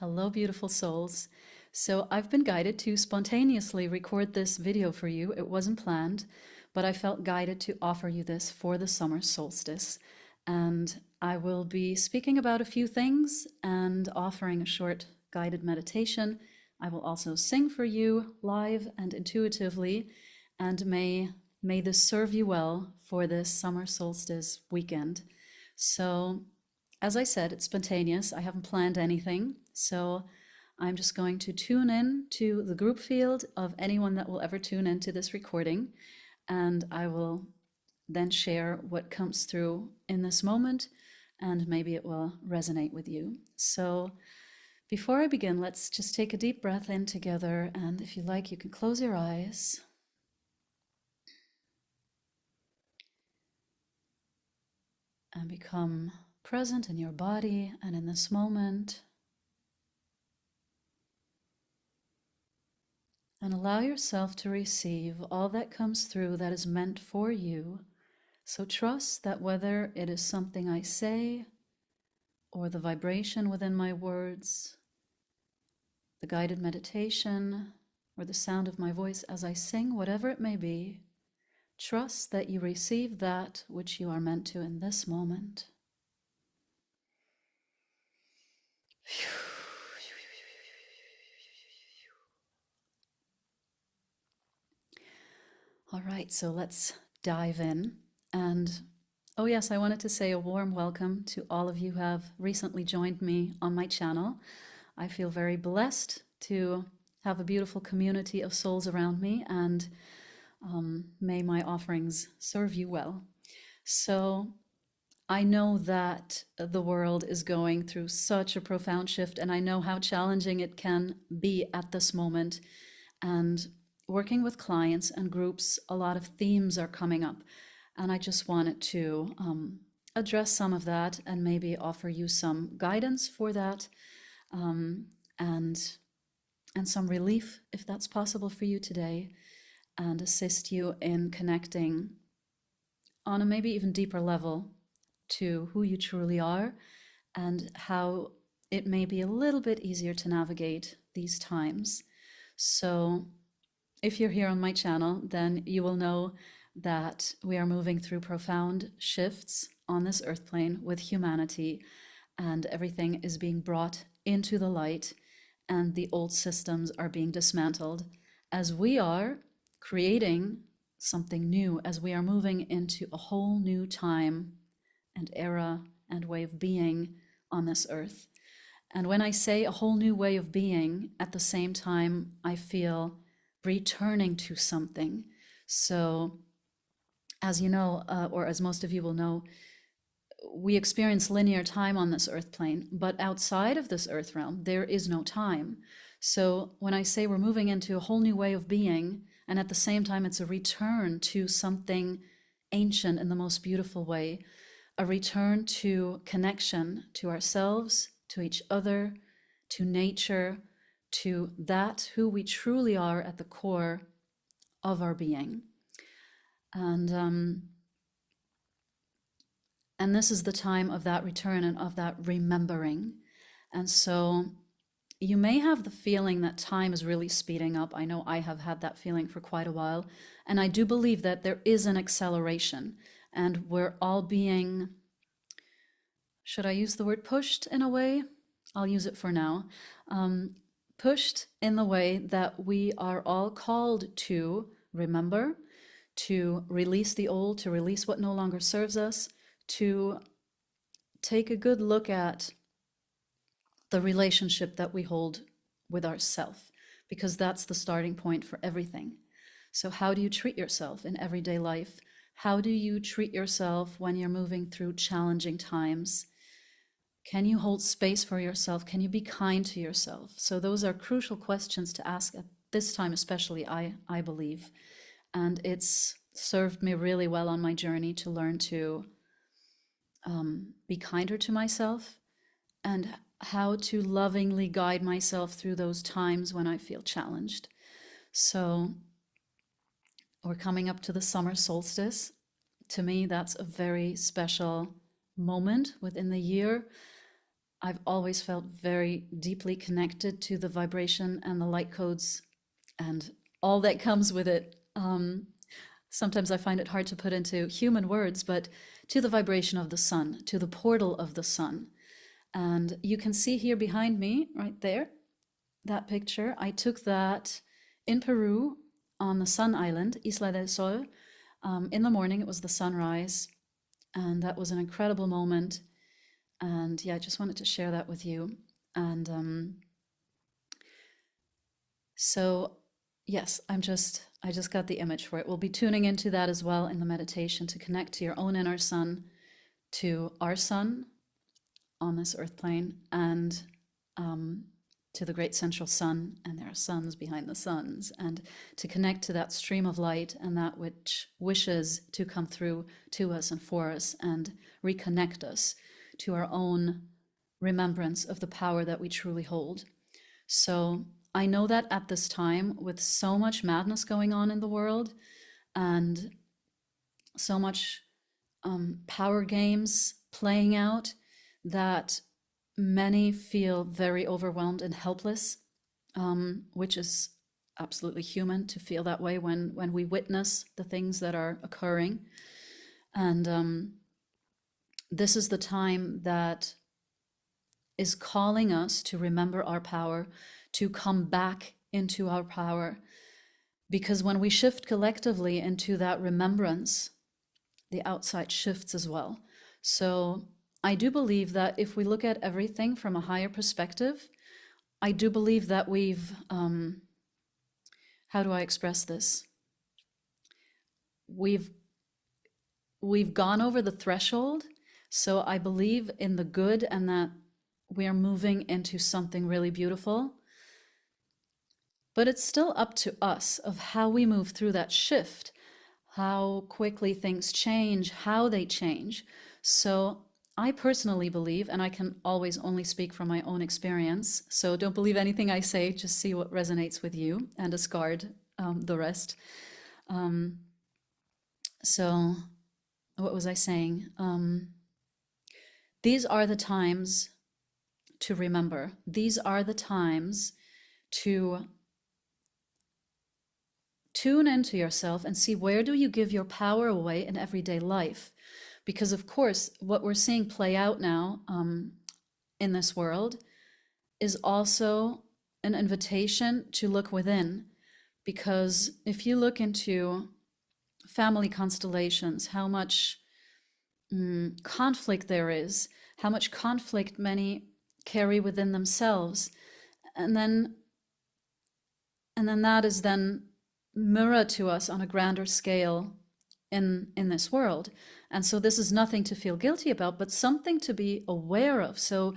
Hello, beautiful souls. So I've been guided to spontaneously record this video for you. It wasn't planned, but I felt guided to offer you this for the summer solstice. And I will be speaking about a few things and offering a short guided meditation. I will also sing for you live and intuitively, and may this serve you well for this summer solstice weekend. So as I said, it's spontaneous. I haven't planned anything. So I'm just going to tune in to the group field of anyone that will ever tune into this recording. And I will then share what comes through in this moment, and maybe it will resonate with you. So before I begin, let's just take a deep breath in together. And if you like, you can close your eyes. And become present in your body and in this moment. And allow yourself to receive all that comes through that is meant for you. So trust that whether it is something I say, or the vibration within my words, the guided meditation, or the sound of my voice as I sing, whatever it may be, trust that you receive that which you are meant to in this moment. All right, so let's dive in. And oh yes, I wanted to say a warm welcome to all of you who have recently joined me on my channel. I feel very blessed to have a beautiful community of souls around me, and may my offerings serve you well. So I know that the world is going through such a profound shift, and I know how challenging it can be at this moment. And working with clients and groups, a lot of themes are coming up, and I just wanted to address some of that and maybe offer you some guidance for that, and some relief if that's possible for you today, and assist you in connecting on a maybe even deeper level to who you truly are and how it may be a little bit easier to navigate these times. So if you're here on my channel, then you will know that we are moving through profound shifts on this earth plane with humanity, and everything is being brought into the light, and the old systems are being dismantled as we are creating something new, as we are moving into a whole new time and era and way of being on this earth. And when I say a whole new way of being, at the same time, I feel returning to something. So as you know, or as most of you will know, we experience linear time on this earth plane, but outside of this earth realm, there is no time. So when I say we're moving into a whole new way of being, and at the same time, it's a return to something ancient in the most beautiful way, a return to connection to ourselves, to each other, to nature, to that who we truly are at the core of our being. And this is the time of that return and of that remembering. And so you may have the feeling that time is really speeding up. I know I have had that feeling for quite a while. And I do believe that there is an acceleration, and we're all being, should I use the word pushed in a way? I'll use it for now. Pushed in the way that we are all called to remember, to release the old, to release what no longer serves us, to take a good look at the relationship that we hold with ourself, because that's the starting point for everything. So how do you treat yourself in everyday life? How do you treat yourself when you're moving through challenging times? Can you hold space for yourself? Can you be kind to yourself? So those are crucial questions to ask at this time, especially, I believe. And it's served me really well on my journey to learn to be kinder to myself, and how to lovingly guide myself through those times when I feel challenged. So we're coming up to the summer solstice. To me, that's a very special moment within the year. I've always felt very deeply connected to the vibration and the light codes and all that comes with it. Sometimes I find it hard to put into human words, but to the vibration of the sun, to the portal of the sun. And you can see here behind me, right there, that picture. I took that in Peru on the Sun Island, Isla del Sol. In the morning, it was the sunrise, and that was an incredible moment. And yeah, I just wanted to share that with you. And so yes, I just got the image for it. We'll be tuning into that as well in the meditation to connect to your own inner sun, to our sun on this earth plane, and to the great central sun, and there are suns behind the suns, and to connect to that stream of light and that which wishes to come through to us and for us and reconnect us to our own remembrance of the power that we truly hold. So I know that at this time, with so much madness going on in the world and so much power games playing out, that many feel very overwhelmed and helpless, which is absolutely human to feel that way when we witness the things that are occurring. And this is the time that is calling us to remember our power, to come back into our power. Because when we shift collectively into that remembrance, the outside shifts as well. So I do believe that if we look at everything from a higher perspective, I do believe that we've, how do I express this? We've gone over the threshold. So I believe in the good and that we are moving into something really beautiful. But it's still up to us of how we move through that shift, how quickly things change, how they change. So I personally believe, and I can always only speak from my own experience, so don't believe anything I say, just see what resonates with you and discard the rest. So what was I saying? These are the times to remember. These are the times to tune into yourself and see, where do you give your power away in everyday life? Because of course, what we're seeing play out now in this world is also an invitation to look within. Because if you look into family constellations, how much conflict there is, how much conflict many carry within themselves, and then that is then mirrored to us on a grander scale in this world. And so this is nothing to feel guilty about, but something to be aware of. So,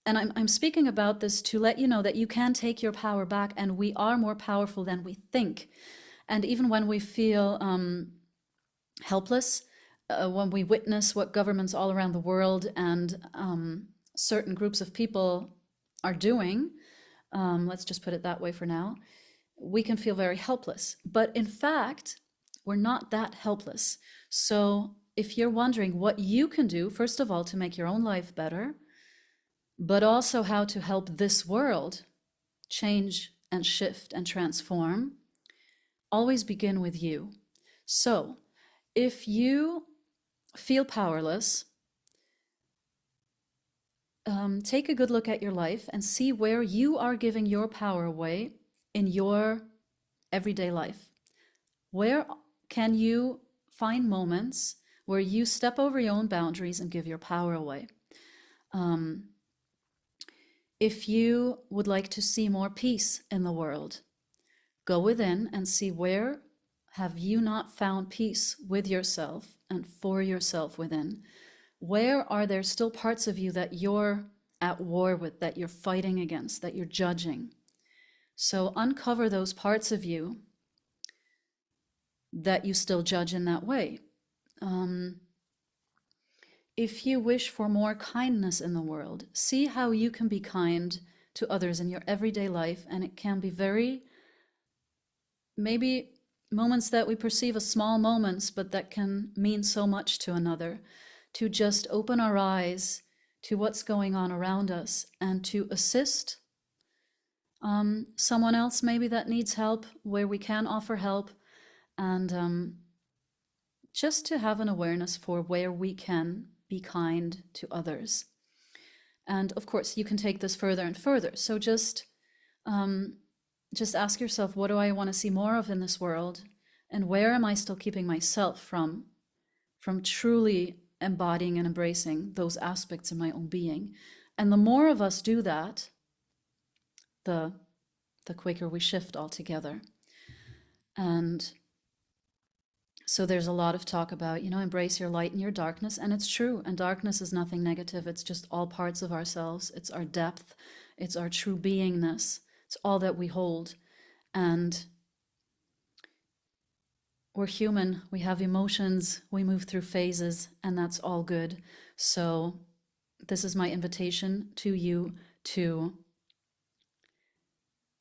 and I'm speaking about this to let you know that you can take your power back, and we are more powerful than we think. And even when we feel helpless, when we witness what governments all around the world and certain groups of people are doing, let's just put it that way for now, we can feel very helpless. But in fact, we're not that helpless. So if you're wondering what you can do, first of all, to make your own life better, but also how to help this world change and shift and transform, always begin with you. So if you feel powerless, take a good look at your life and see where you are giving your power away in your everyday life. Where can you find moments where you step over your own boundaries and give your power away? If you would like to see more peace in the world, go within and see, where have you not found peace with yourself and for yourself within? Where are there still parts of you that you're at war with, that you're fighting against, that you're judging? So uncover those parts of you that you still judge in that way. If you wish for more kindness in the world, see how you can be kind to others in your everyday life. And it can be very, maybe moments that we perceive as small moments, but that can mean so much to another. To just open our eyes to what's going on around us and to assist someone else maybe that needs help where we can offer help, and just to have an awareness for where we can be kind to others. And of course, you can take this further and further. So just ask yourself, what do I want to see more of in this world? And where am I still keeping myself from truly embodying and embracing those aspects in my own being? And the more of us do that, the quicker we shift altogether. And so there's a lot of talk about, embrace your light and your darkness, and it's true. And darkness is nothing negative. It's just all parts of ourselves. It's our depth. It's our true beingness. It's all that we hold. And we're human. We have emotions. We move through phases, and that's all good. So this is my invitation to you to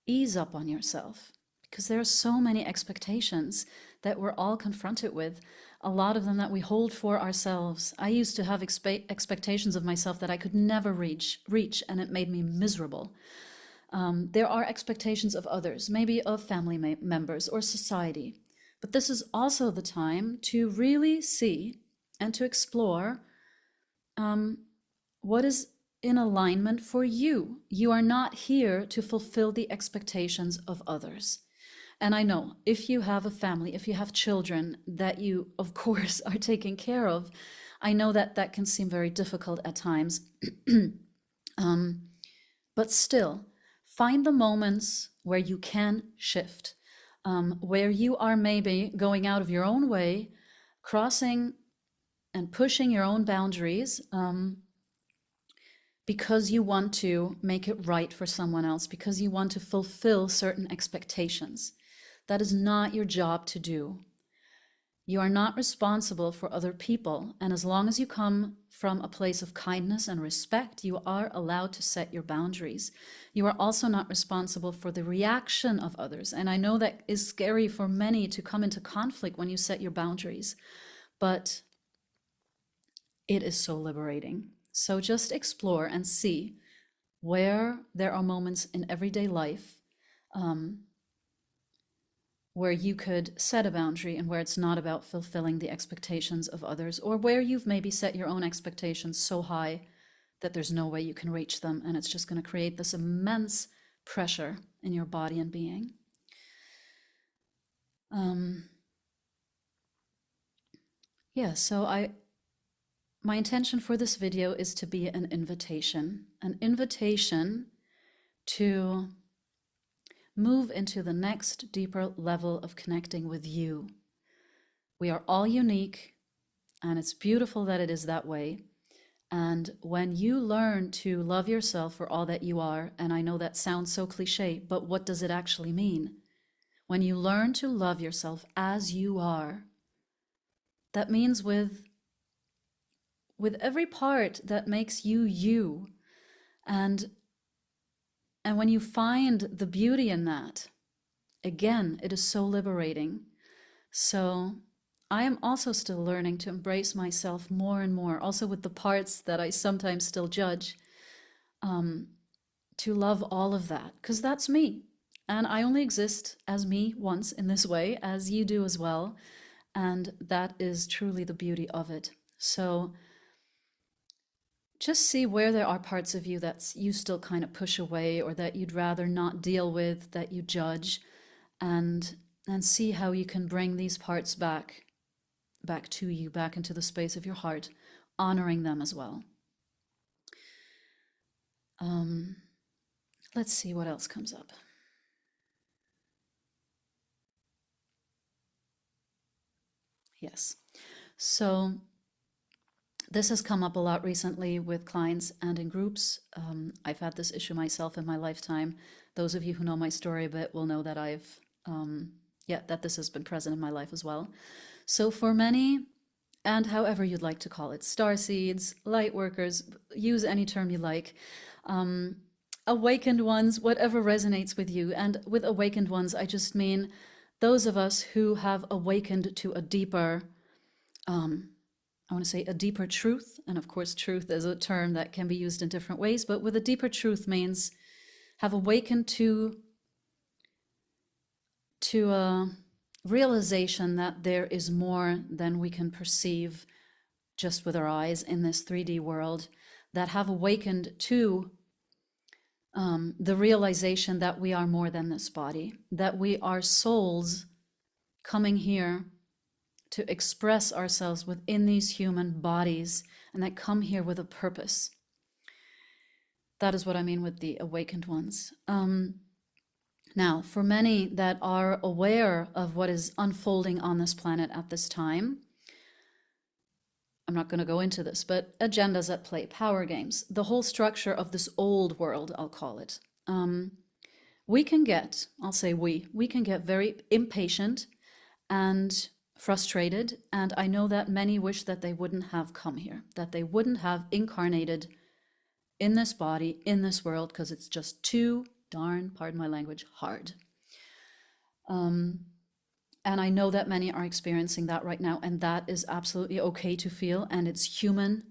ease up on yourself, because there are so many expectations that we're all confronted with, a lot of them that we hold for ourselves. I used to have expectations of myself that I could never reach, and it made me miserable. There are expectations of others, maybe of family members or society. But this is also the time to really see and to explore what is in alignment for you. You are not here to fulfill the expectations of others. And I know if you have a family, if you have children that you, of course, are taking care of, I know that that can seem very difficult at times. But still, find the moments where you can shift, where you are maybe going out of your own way, crossing and pushing your own boundaries, because you want to make it right for someone else, because you want to fulfill certain expectations. That is not your job to do. You are not responsible for other people, and as long as you come from a place of kindness and respect, you are allowed to set your boundaries. You are also not responsible for the reaction of others, and I know that is scary for many to come into conflict when you set your boundaries, but it is so liberating. So just explore and see where there are moments in everyday life where you could set a boundary and where it's not about fulfilling the expectations of others, or where you've maybe set your own expectations so high that there's no way you can reach them, and it's just going to create this immense pressure in your body and being. So my intention for this video is to be an invitation to move into the next deeper level of connecting with you. We are all unique, and it's beautiful that it is that way. And when you learn to love yourself for all that you are, and I know that sounds so cliche, but what does it actually mean? When you learn to love yourself as you are, that means with every part that makes you you. And when you find the beauty in that, again, it is so liberating. So I am also still learning to embrace myself more and more, also with the parts that I sometimes still judge, to love all of that, because that's me. And I only exist as me once in this way, as you do as well. And that is truly the beauty of it. So just see where there are parts of you that you still kind of push away, or that you'd rather not deal with, that you judge, and see how you can bring these parts back to you, back into the space of your heart, honoring them as well. Let's see what else comes up. Yes. So this has come up a lot recently with clients and in groups. I've had this issue myself in my lifetime. Those of you who know my story a bit will know that that this has been present in my life as well. So for many, and however you'd like to call it, starseeds, light workers, use any term you like, awakened ones, whatever resonates with you. And with awakened ones, I just mean those of us who have awakened to a deeper I want to say a deeper truth. And of course, truth is a term that can be used in different ways, but with a deeper truth means have awakened to a realization that there is more than we can perceive just with our eyes in this 3D world, that have awakened to the realization that we are more than this body, that we are souls coming here to express ourselves within these human bodies, and that come here with a purpose. That is what I mean with the awakened ones. Now, for many that are aware of what is unfolding on this planet at this time, I'm not going to go into this, but agendas at play, power games, the whole structure of this old world, I'll call it. We can get, I'll say we can get very impatient and frustrated. And I know that many wish that they wouldn't have come here, that they wouldn't have incarnated in this body, in this world, because it's just too darn, pardon my language, hard. And I know that many are experiencing that right now, and that is absolutely okay to feel, and it's human.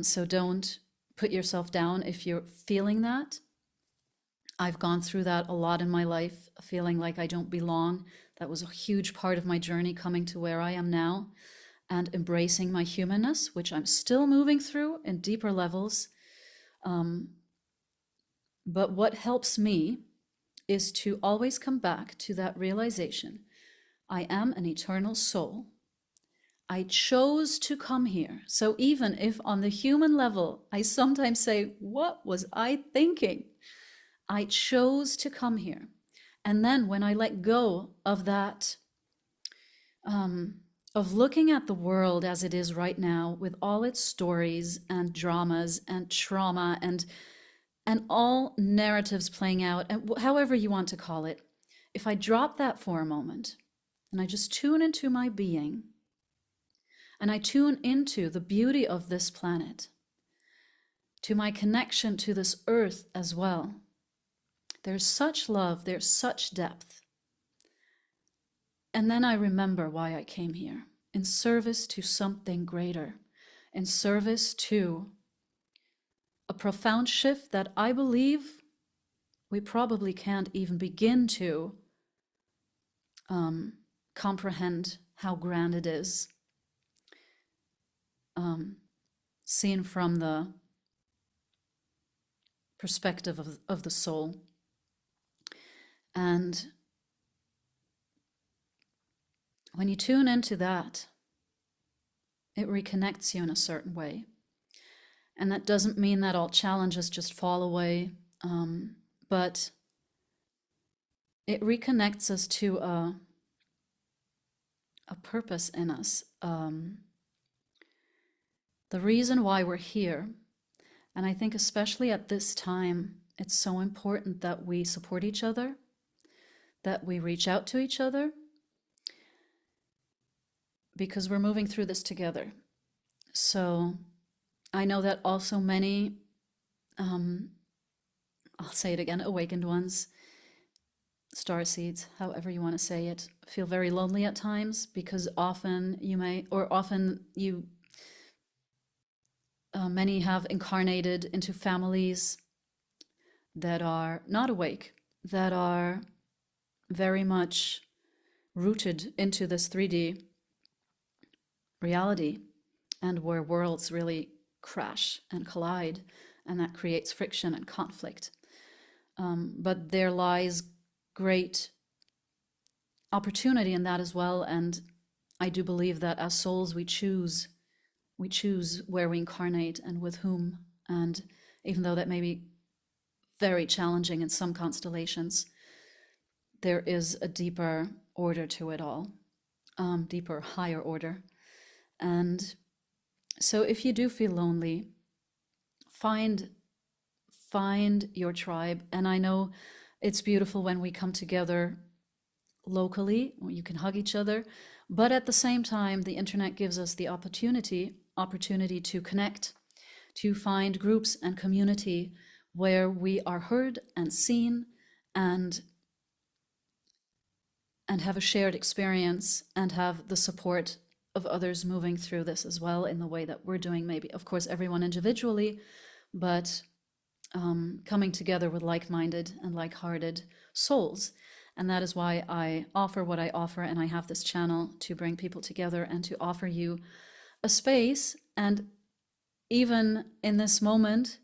So don't put yourself down if you're feeling that. I've gone through that a lot in my life, feeling like I don't belong. That was a huge part of my journey coming to where I am now, and embracing my humanness, which I'm still moving through in deeper levels. But what helps me is to always come back to that realization. I am an eternal soul. I chose to come here. So even if on the human level, I sometimes say, what was I thinking? I chose to come here. And then when I let go of that, of looking at the world as it is right now, with all its stories and dramas and trauma and all narratives playing out, and however you want to call it, if I drop that for a moment and I just tune into my being, and I tune into the beauty of this planet, to my connection to this earth as well, there's such love, there's such depth. And then I remember why I came here, in service to something greater, in service to a profound shift that I believe we probably can't even begin to comprehend how grand it is, seen from the perspective of the soul. And when you tune into that, it reconnects you in a certain way. And that doesn't mean that all challenges just fall away, but it reconnects us to a purpose in us. The reason why we're here, and I think especially at this time, it's so important that we support each other, that we reach out to each other, because we're moving through this together. So I know that also many, I'll say it again, awakened ones, star seeds, however you want to say it, feel very lonely at times, because many have incarnated into families that are not awake, that are very much rooted into this 3D reality, and where worlds really crash and collide, and that creates friction and conflict. But there lies great opportunity in that as well, and I do believe that as souls we choose where we incarnate and with whom, and even though that may be very challenging in some constellations, there is a deeper order to it all, deeper, higher order. And so if you do feel lonely, find your tribe. And I know it's beautiful when we come together locally, where you can hug each other, but at the same time, the internet gives us the opportunity to connect, to find groups and community where we are heard and seen, and have a shared experience, and have the support of others moving through this as well in the way that we're doing, maybe, of course, everyone individually, but coming together with like-minded and like-hearted souls. And that is why I offer what I offer, and I have this channel to bring people together and to offer you a space. And even in this moment,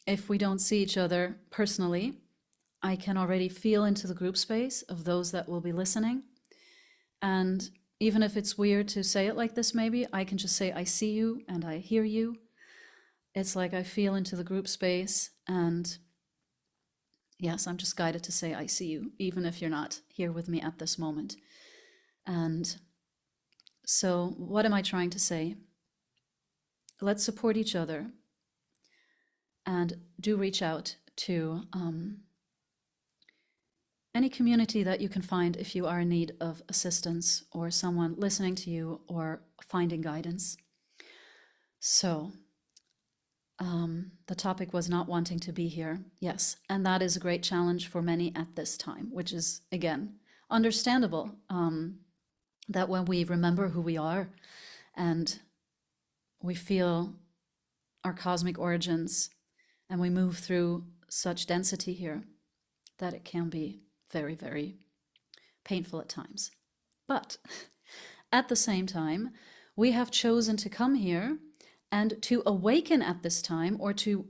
if we don't see each other personally, I can already feel into the group space of those that will be listening. And even if it's weird to say it like this, maybe I can just say, I see you and I hear you. It's like I feel into the group space, and yes, I'm just guided to say, I see you, even if you're not here with me at this moment. And so what am I trying to say? Let's support each other, and do reach out to any community that you can find if you are in need of assistance or someone listening to you or finding guidance. So the topic was not wanting to be here. Yes, and that is a great challenge for many at this time, which is, again, understandable, that when we remember who we are and we feel our cosmic origins and we move through such density here, that it can be very, very painful at times. But at the same time, we have chosen to come here and to awaken at this time, or to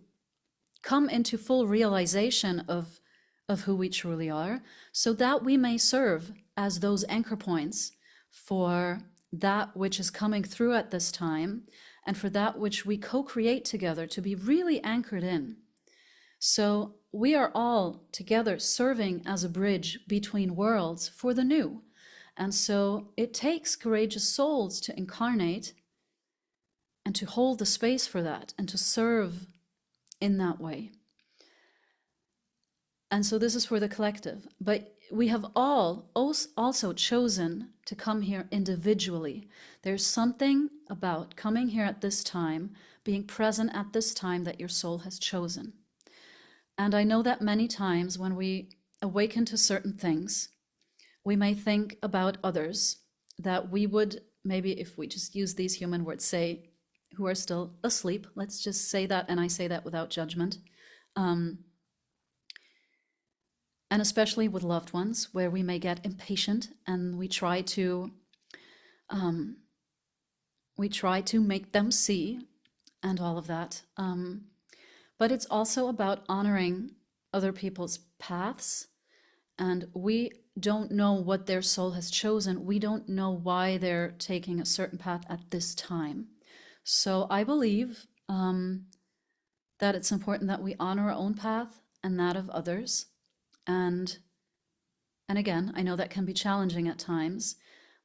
come into full realization of who we truly are, so that we may serve as those anchor points for that which is coming through at this time, and for that which we co-create together to be really anchored in. So we are all together serving as a bridge between worlds for the new. And so it takes courageous souls to incarnate and to hold the space for that and to serve in that way. And so this is for the collective. But we have all also chosen to come here individually. There's something about coming here at this time, being present at this time, that your soul has chosen. And I know that many times when we awaken to certain things, we may think about others that we would, maybe if we just use these human words, say, who are still asleep. Let's just say that, and I say that without judgment. And especially with loved ones, where we may get impatient and we try to make them see, and all of that. But it's also about honoring other people's paths, and we don't know what their soul has chosen. We don't know why they're taking a certain path at this time. So I believe that it's important that we honor our own path and that of others. And again, I know that can be challenging at times,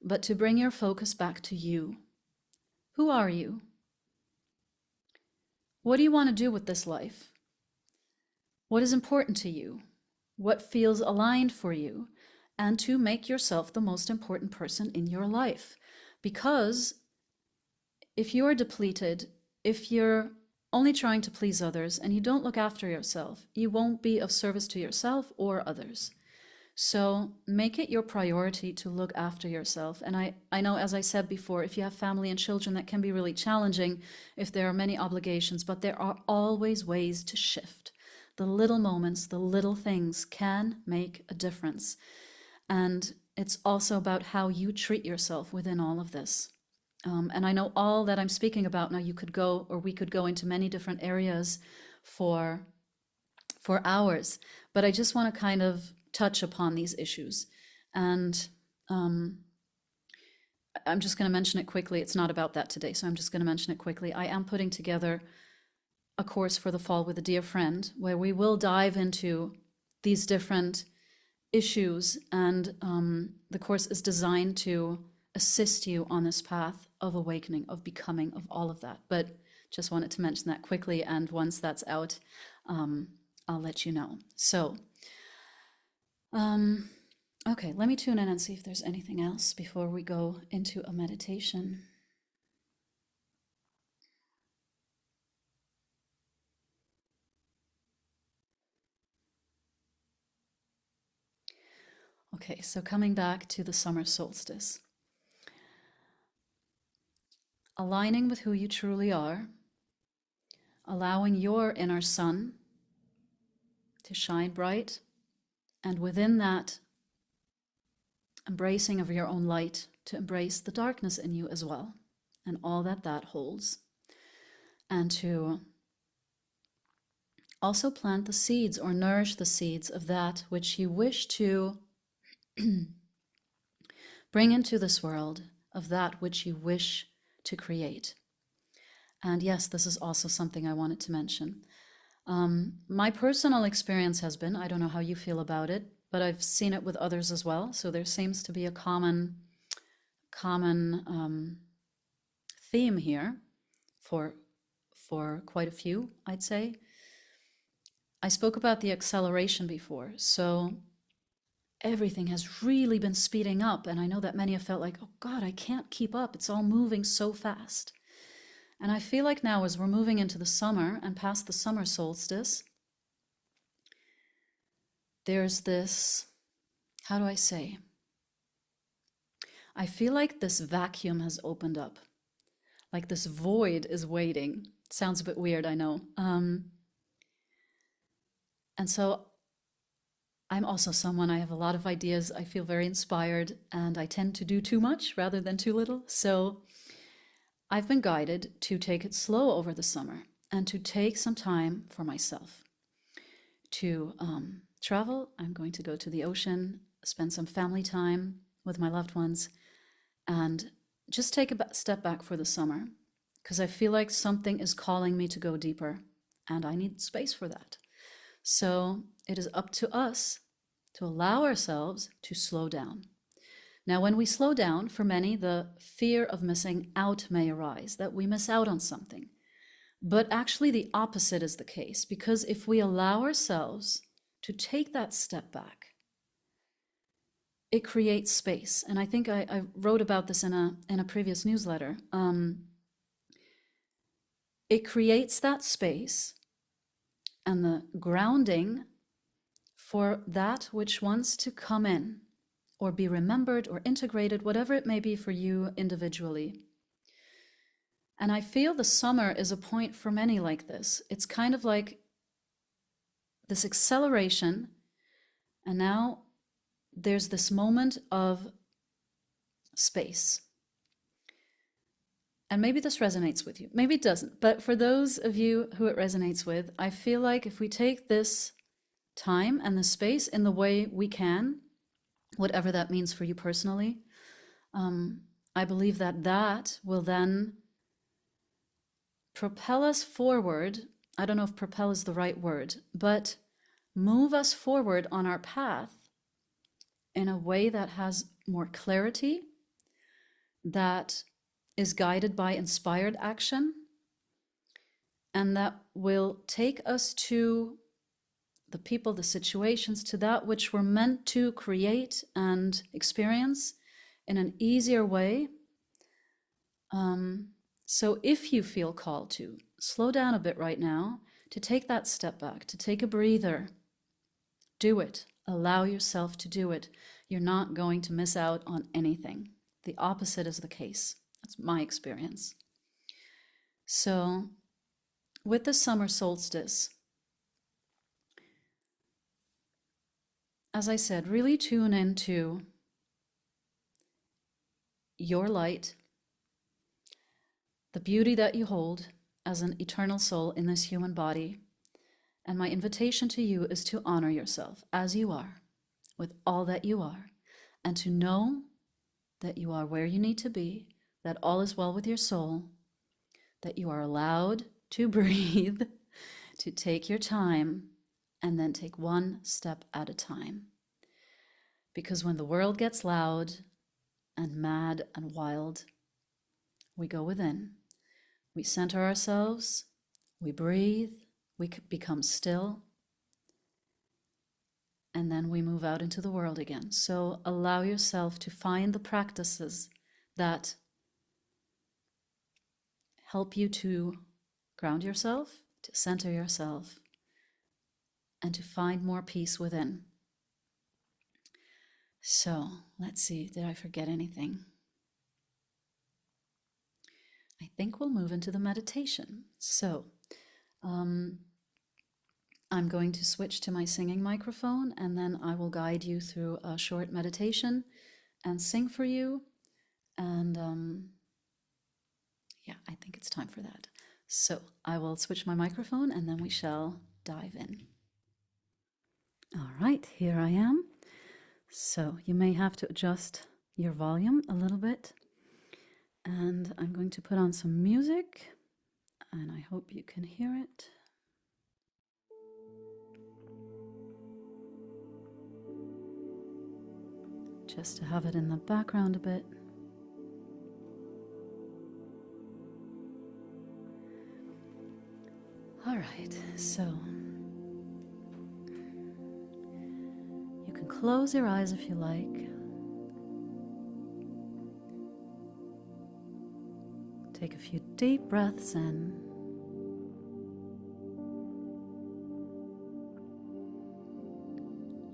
but to bring your focus back to you. Who are you? What do you want to do with this life? What is important to you? What feels aligned for you? And to make yourself the most important person in your life. Because if you're depleted, if you're only trying to please others and you don't look after yourself, you won't be of service to yourself or others. So make it your priority to look after yourself. And I know, as I said before, if you have family and children, that can be really challenging if there are many obligations, but there are always ways to shift. The little moments, the little things can make a difference. And it's also about how you treat yourself within all of this. And I know all that I'm speaking about now, you could go, or we could go into many different areas for hours, but I just want to kind of touch upon these issues. And I'm just going to mention it quickly. It's not about that today, so I'm just going to mention it quickly. I am putting together a course for the fall with a dear friend, where we will dive into these different issues, and the course is designed to assist you on this path of awakening, of becoming, of all of that. But just wanted to mention that quickly, and once that's out, I'll let you know. So, okay, let me tune in and see if there's anything else before we go into a meditation. Okay, so coming back to the summer solstice. aligning with who you truly are, allowing your inner sun to shine bright, and within that embracing of your own light, to embrace the darkness in you as well, and all that that holds, and to also plant the seeds or nourish the seeds of that which you wish to bring into this world, of that which you wish to create. And yes, this is also something I wanted to mention. My personal experience has been, I don't know how you feel about it, but I've seen it with others as well. So there seems to be a common theme here for quite a few, I'd say. I spoke about the acceleration before. So everything has really been speeding up. And I know that many have felt like, oh God, I can't keep up. It's all moving so fast. And I feel like now, as we're moving into the summer and past the summer solstice, there's this, how do I say? I feel like this vacuum has opened up, like this void is waiting. Sounds a bit weird, I know. And so I'm also someone, I have a lot of ideas. I feel very inspired, and I tend to do too much rather than too little. So I've been guided to take it slow over the summer and to take some time for myself, to travel. I'm going to go to the ocean, spend some family time with my loved ones, and just take a step back for the summer, because I feel like something is calling me to go deeper, and I need space for that. So it is up to us to allow ourselves to slow down. Now, when we slow down, for many, the fear of missing out may arise, that we miss out on something. But actually the opposite is the case, because if we allow ourselves to take that step back, it creates space. And I think I wrote about this in a previous newsletter. It creates that space and the grounding for that which wants to come in, or be remembered or integrated, whatever it may be for you individually. And I feel the summer is a point for many like this. It's kind of like this acceleration, and now there's this moment of space. And maybe this resonates with you, maybe it doesn't, but for those of you who it resonates with, I feel like if we take this time and the space in the way we can, whatever that means for you personally, I believe that that will then propel us forward. I don't know if propel is the right word, but move us forward on our path in a way that has more clarity, that is guided by inspired action, and that will take us to the people, the situations, to that which we're meant to create and experience in an easier way. So if you feel called to slow down a bit right now, to take that step back, to take a breather, do it. Allow yourself to do it. You're not going to miss out on anything. The opposite is the case. That's my experience. So with the summer solstice, as I said, really tune into your light, the beauty that you hold as an eternal soul in this human body. And my invitation to you is to honor yourself as you are, with all that you are, and to know that you are where you need to be, that all is well with your soul, that you are allowed to breathe, to take your time, and then take one step at a time. Because when the world gets loud and mad and wild, we go within. We center ourselves, we breathe, we become still, and then we move out into the world again. So allow yourself to find the practices that help you to ground yourself, to center yourself, and to find more peace within. So let's see, did I forget anything? I think we'll move into the meditation. So, I'm going to switch to my singing microphone, and then I will guide you through a short meditation and sing for you. And yeah, I think it's time for that. So I will switch my microphone and then we shall dive in. All right, here I am. So you may have to adjust your volume a little bit. And I'm going to put on some music, and I hope you can hear it. Just to have it in the background a bit. All right, so you can close your eyes if you like. Take a few deep breaths in.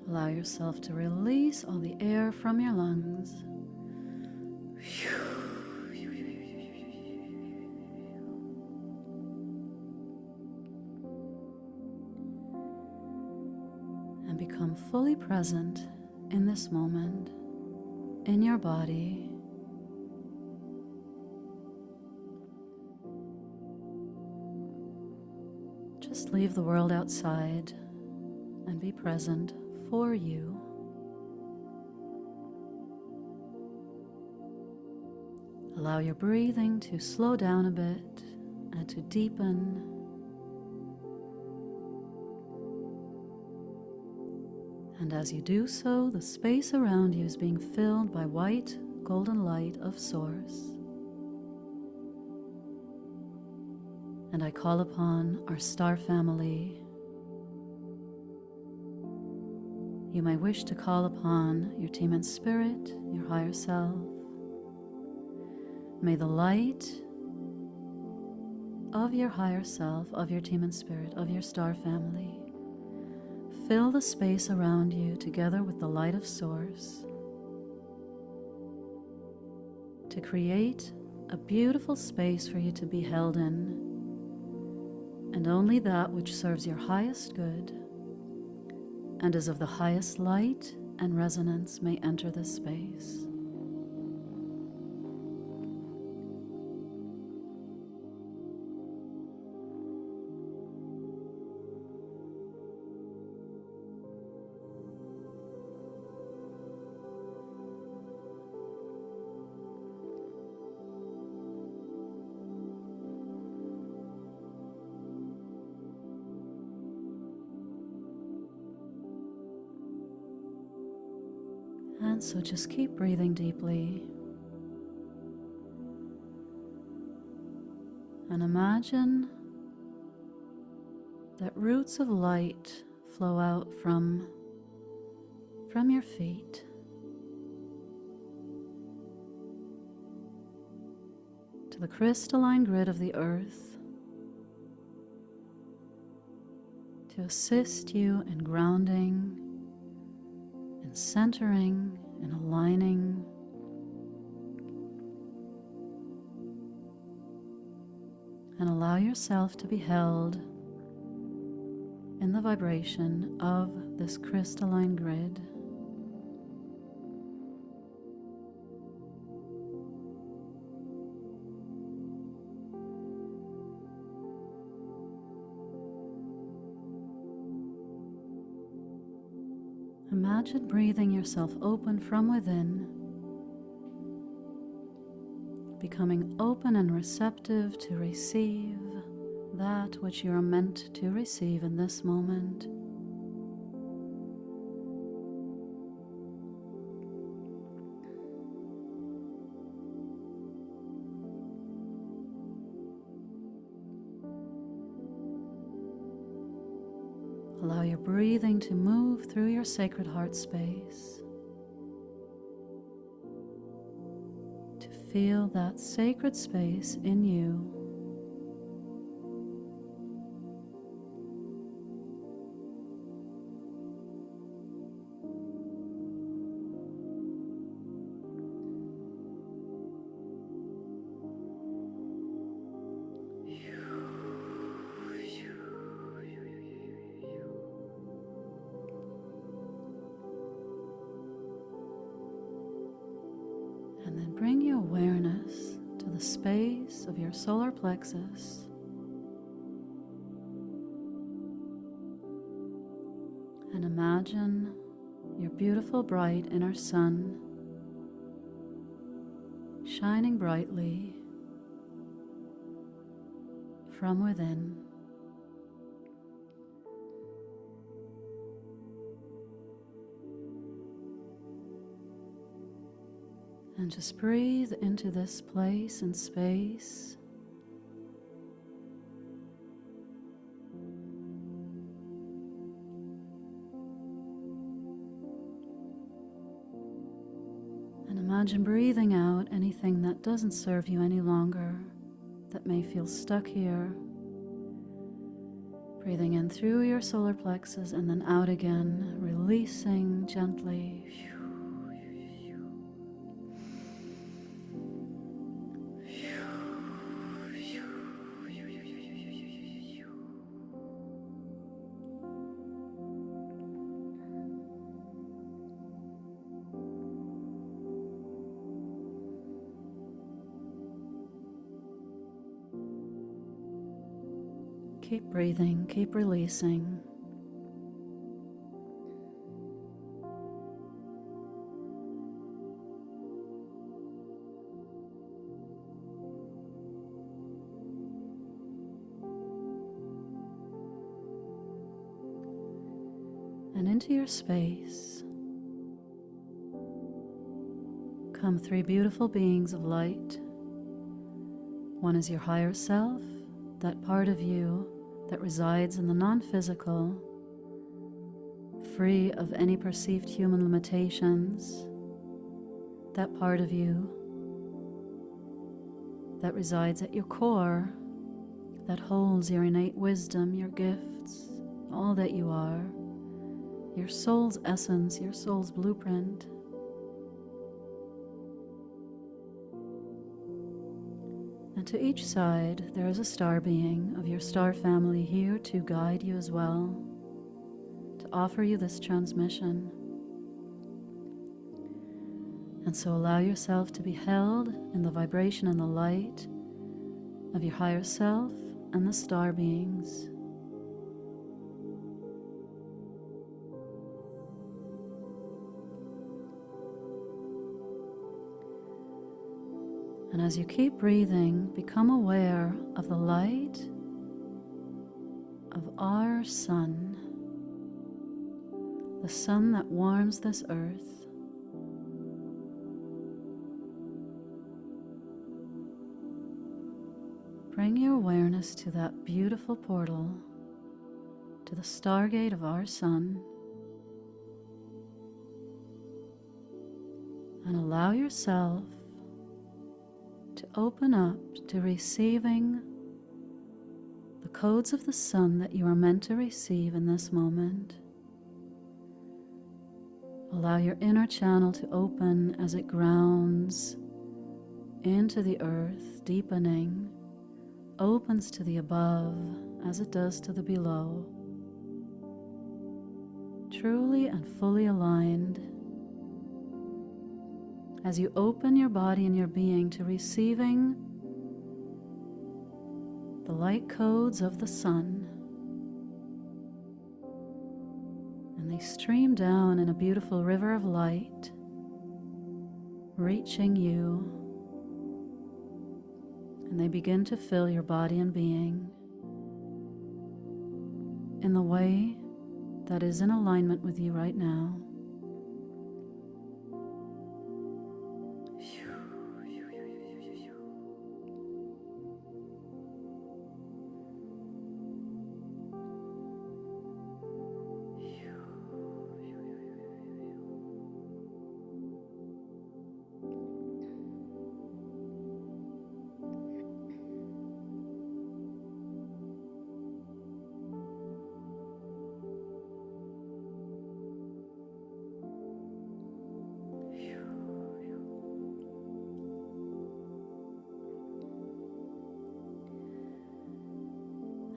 Allow yourself to release all the air from your lungs. And become fully present in this moment, in your body. Just leave the world outside and be present for you. Allow your breathing to slow down a bit and to deepen. And as you do so, the space around you is being filled by white, golden light of Source. And I call upon our star family. You may wish to call upon your team in spirit, your higher self. May the light of your higher self, of your team in spirit, of your star family, fill the space around you together with the light of Source to create a beautiful space for you to be held in, and only that which serves your highest good and is of the highest light and resonance may enter this space. And so just keep breathing deeply. And imagine that roots of light flow out from your feet to the crystalline grid of the earth to assist you in grounding, in centering, in aligning. And allow yourself to be held in the vibration of this crystalline grid. Imagine breathing yourself open from within, becoming open and receptive to receive that which you are meant to receive in this moment. Allow your breathing to move through your sacred heart space, to feel that sacred space in you. And then bring your awareness to the space of your solar plexus. And imagine your beautiful, bright inner sun shining brightly from within. And just breathe into this place and space. And imagine breathing out anything that doesn't serve you any longer, that may feel stuck here. Breathing in through your solar plexus and then out again, releasing gently. Keep breathing, keep releasing. And into your space come three beautiful beings of light. One is your higher self, that part of you that resides in the non-physical, free of any perceived human limitations, that part of you that resides at your core, that holds your innate wisdom, your gifts, all that you are, your soul's essence, your soul's blueprint. And to each side, there is a star being of your star family here to guide you as well, to offer you this transmission. And so allow yourself to be held in the vibration and the light of your higher self and the star beings. And as you keep breathing, become aware of the light of our sun, the sun that warms this earth. Bring your awareness to that beautiful portal, to the stargate of our sun, and allow yourself to open up to receiving the codes of the sun that you are meant to receive in this moment. Allow your inner channel to open as it grounds into the earth, deepening, opens to the above as it does to the below. Truly and fully aligned. As you open your body and your being to receiving the light codes of the sun, and they stream down in a beautiful river of light, reaching you, and they begin to fill your body and being in the way that is in alignment with you right now.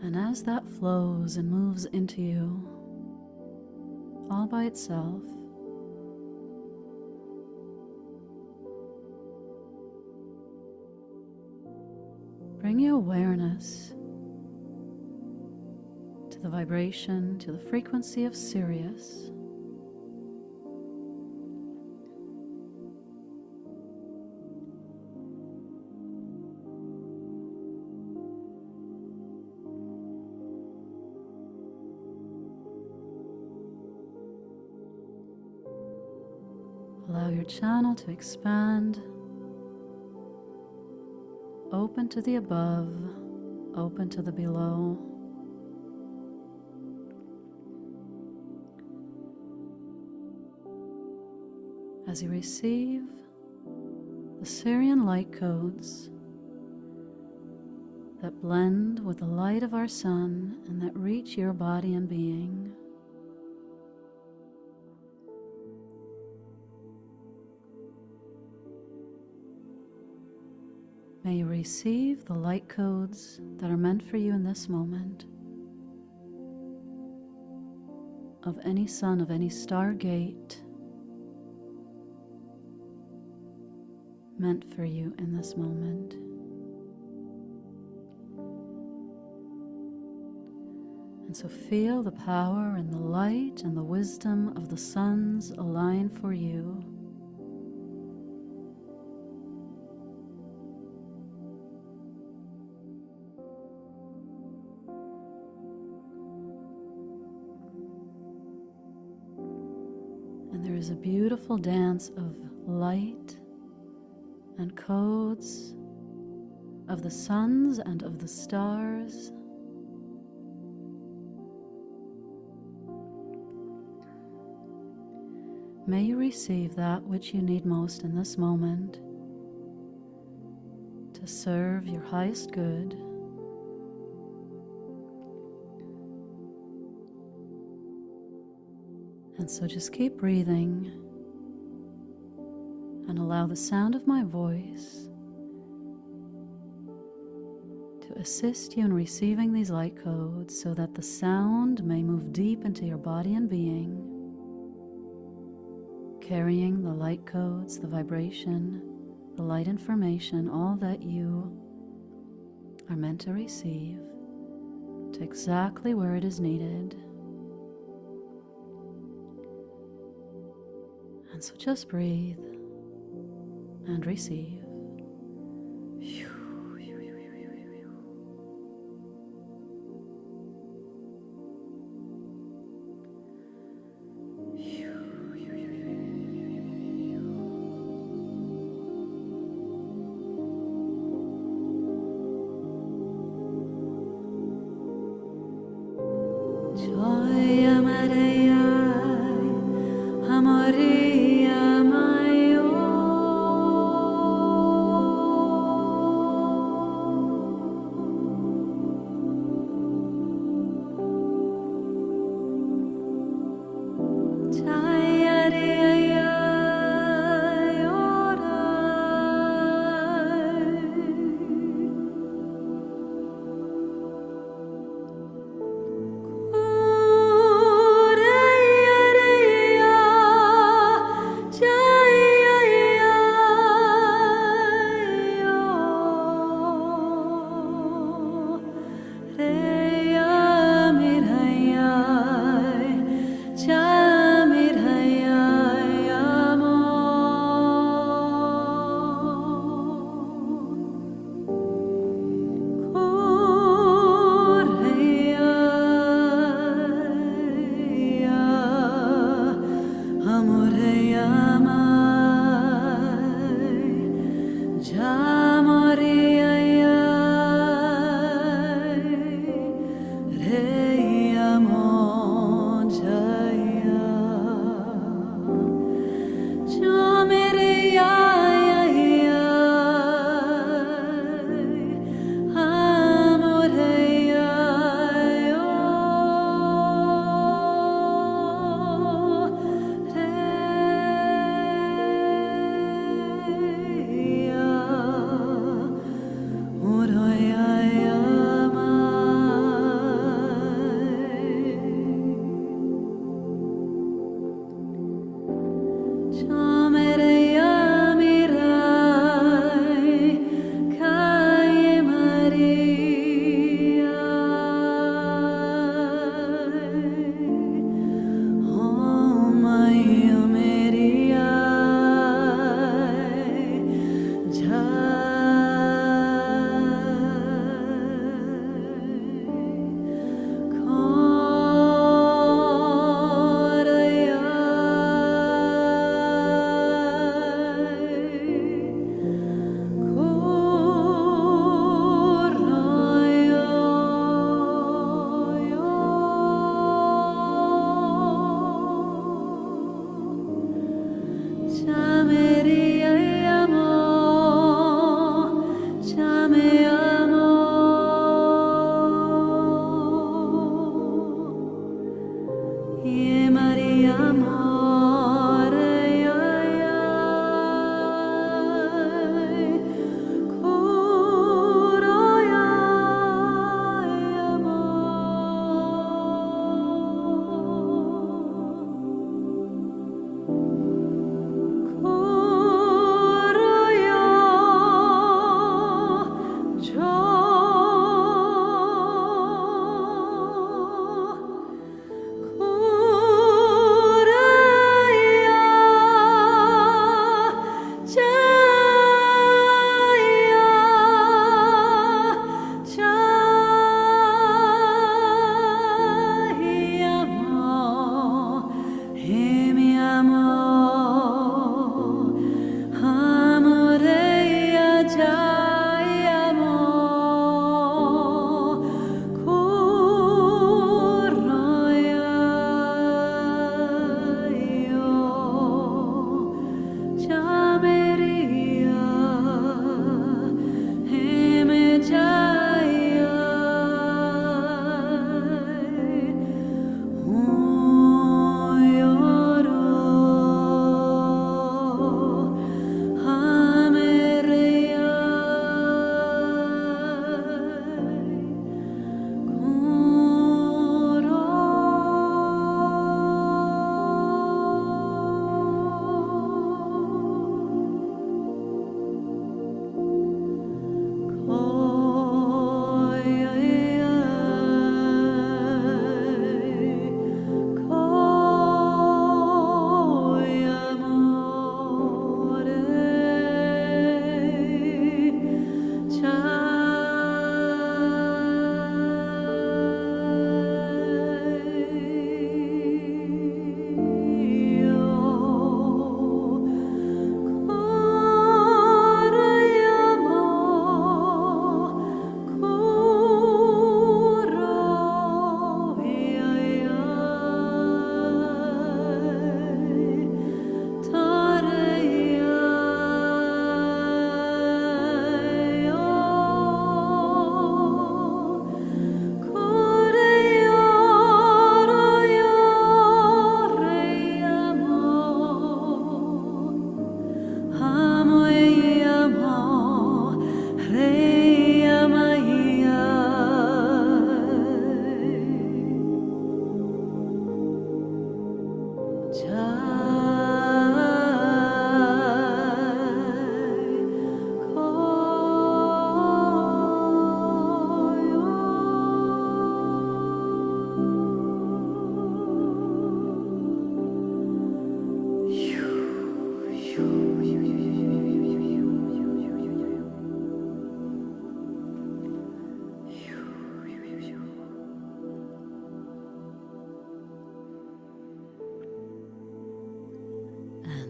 And as that flows and moves into you, all by itself, bring your awareness to the vibration, to the frequency of Sirius. Allow your channel to expand, open to the above, open to the below. As you receive the Sirian light codes that blend with the light of our sun and that reach your body and being, may you receive the light codes that are meant for you in this moment of any sun, of any stargate meant for you in this moment. And so feel the power and the light and the wisdom of the suns align for you. And there is a beautiful dance of light and codes of the suns and of the stars. May you receive that which you need most in this moment to serve your highest good. And so just keep breathing and allow the sound of my voice to assist you in receiving these light codes so that the sound may move deep into your body and being, carrying the light codes, the vibration, the light information, all that you are meant to receive, to exactly where it is needed. And so just breathe and receive.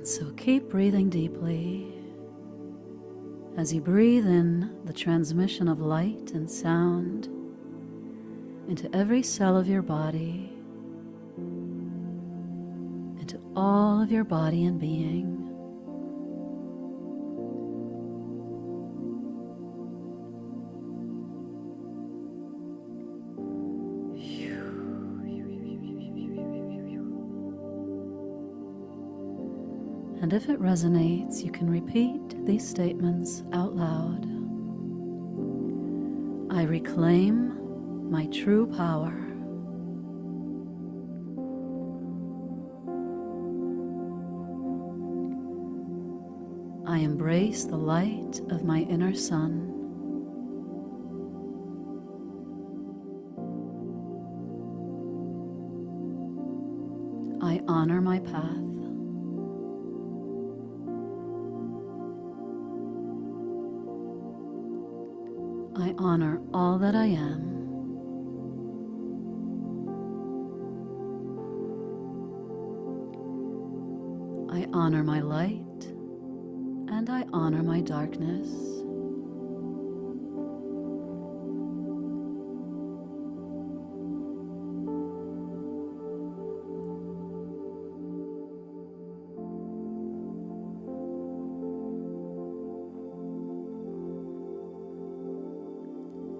So keep breathing deeply as you breathe in the transmission of light and sound into every cell of your body, into all of your body and being. And if it resonates, you can repeat these statements out loud. I reclaim my true power. I embrace the light of my inner sun. I honor my path. I honor all that I am. I honor my light and I honor my darkness.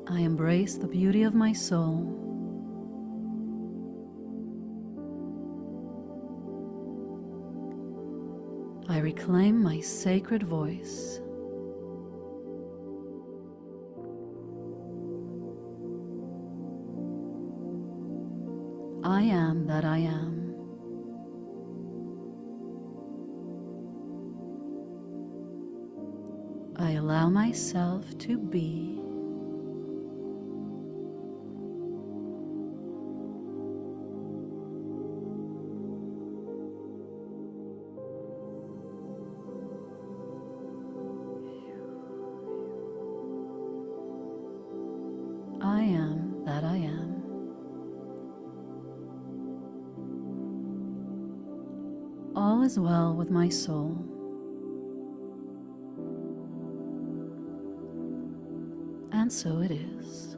I embrace the beauty of my soul. I reclaim my sacred voice. I am that I am. I allow myself to be. I am that I am. All is well with my soul. And so it is.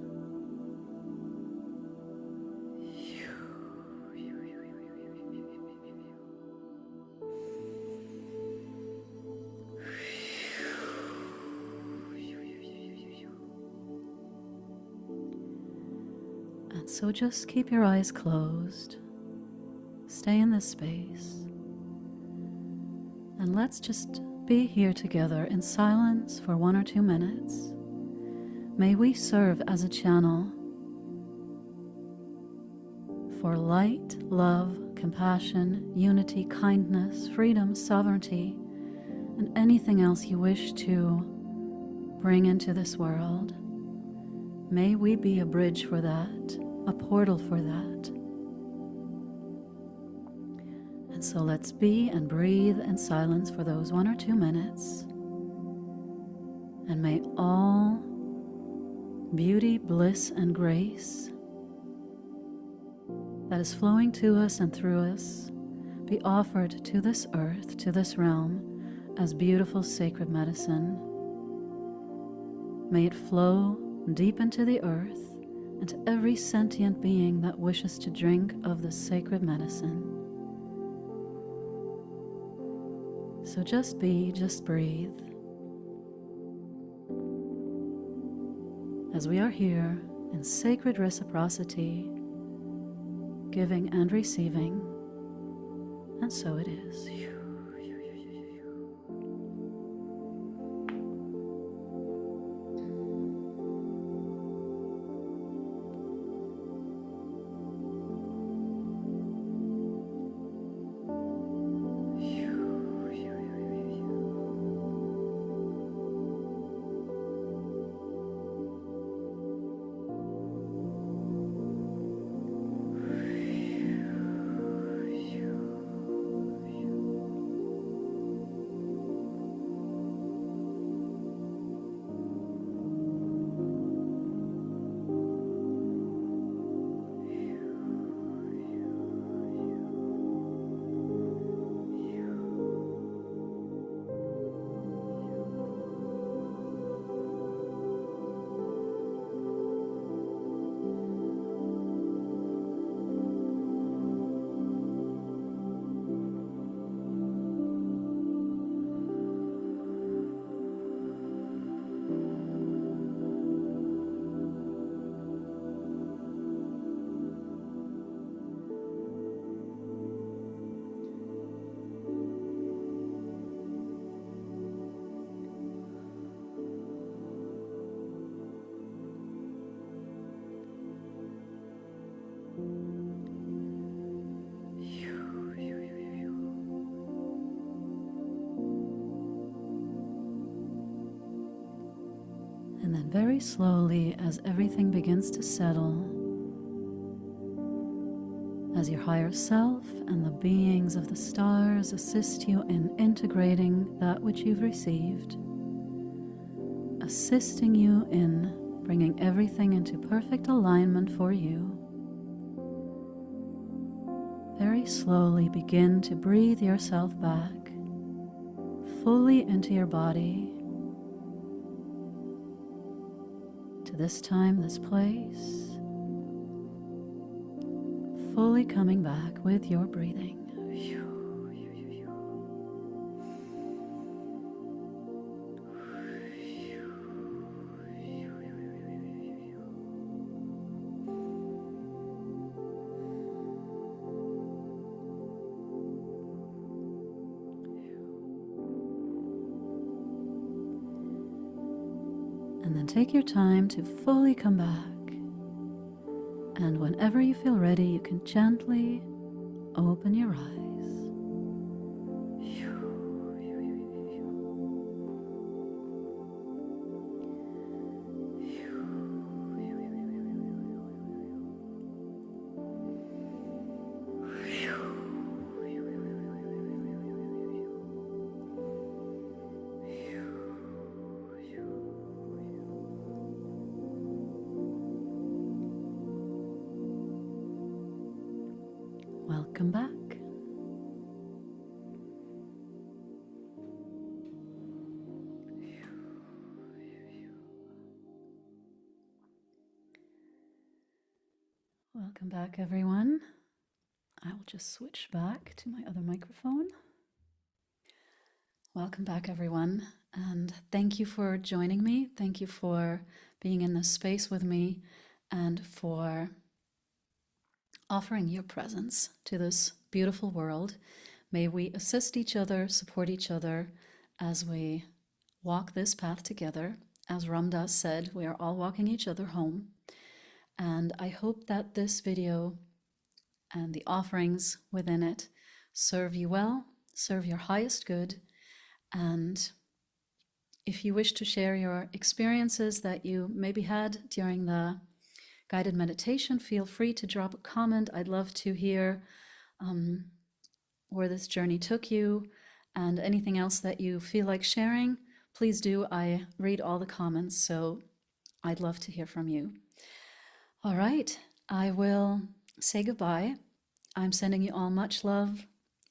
And so just keep your eyes closed. Stay in this space. And let's just be here together in silence for 1 or 2 minutes. May we serve as a channel for light, love, compassion, unity, kindness, freedom, sovereignty, and anything else you wish to bring into this world. May we be a bridge for that, a portal for that. And so let's be and breathe in silence for those 1 or 2 minutes. And may all beauty, bliss, and grace that is flowing to us and through us be offered to this earth, to this realm, as beautiful sacred medicine. May it flow deep into the earth and to every sentient being that wishes to drink of this sacred medicine. So just be, just breathe. As we are here in sacred reciprocity, giving and receiving, and so it is. And then very slowly, as everything begins to settle, as your higher self and the beings of the stars assist you in integrating that which you've received, assisting you in bringing everything into perfect alignment for you, very slowly begin to breathe yourself back fully into your body, to this time, this place, fully coming back with your breathing. And then take your time to fully come back. And whenever you feel ready, you can gently open your eyes. Welcome back. Welcome back, everyone. I will just switch back to my other microphone. Welcome back, everyone, and thank you for joining me. Thank you for being in this space with me and for offering your presence to this beautiful world. May we assist each other, support each other as we walk this path together. As Ram Dass said, we are all walking each other home. And I hope that this video and the offerings within it serve you well, serve your highest good. And if you wish to share your experiences that you maybe had during the guided meditation, feel free to drop a comment. I'd love to hear where this journey took you, and anything else that you feel like sharing, please do. I read all the comments, so I'd love to hear from you. All right, I will say goodbye. I'm sending you all much love,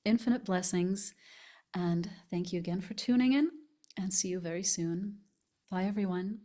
infinite blessings, and thank you again for tuning in, and see you very soon. Bye, everyone.